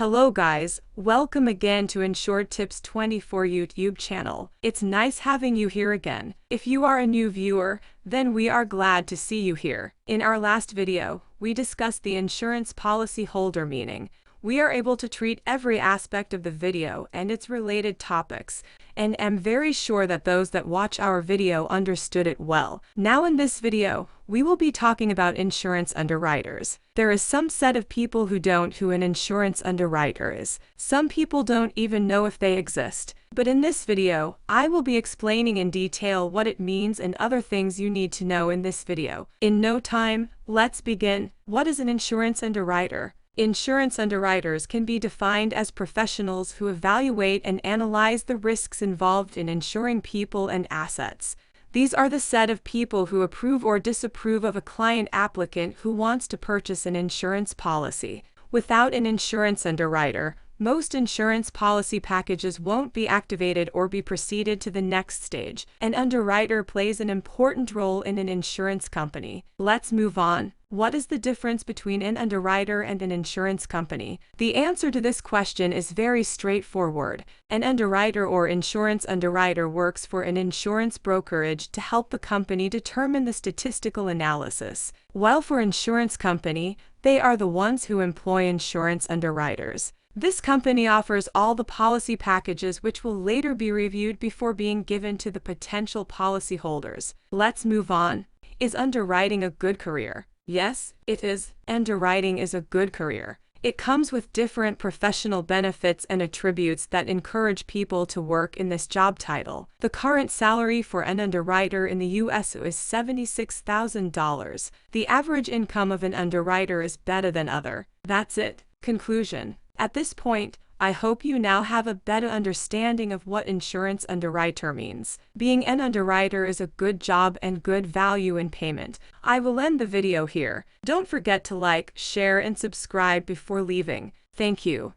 Hello guys, welcome again to Insure Tips 24 YouTube channel. It's nice having you here again. If you are a new viewer, then we are glad to see you here. In our last video, we discussed the insurance policy holder meaning. We are able to treat every aspect of the video and its related topics, and am very sure that those that watch our video understood it well. Now in this video, we will be talking about insurance underwriters. There is some set of people who an insurance underwriter is. Some people don't even know if they exist. But in this video, I will be explaining in detail what it means and other things you need to know in this video. In no time, let's begin. What is an insurance underwriter? Insurance underwriters can be defined as professionals who evaluate and analyze the risks involved in insuring people and assets. These are the set of people who approve or disapprove of a client applicant who wants to purchase an insurance policy. Without an insurance underwriter, most insurance policy packages won't be activated or be proceeded to the next stage. An underwriter plays an important role in an insurance company. Let's move on. What is the difference between an underwriter and an insurance company? The answer to this question is very straightforward. An underwriter or insurance underwriter works for an insurance brokerage to help the company determine the statistical analysis. While for insurance company, they are the ones who employ insurance underwriters. This company offers all the policy packages which will later be reviewed before being given to the potential policyholders. Let's move on. Is underwriting a good career? Yes, it is. Underwriting is a good career. It comes with different professional benefits and attributes that encourage people to work in this job title. The current salary for an underwriter in the US is $76,000. The average income of an underwriter is better than other. That's it. Conclusion. At this point, I hope you now have a better understanding of what insurance underwriter means. Being an underwriter is a good job and good value in payment. I will end the video here. Don't forget to like, share, and subscribe before leaving. Thank you.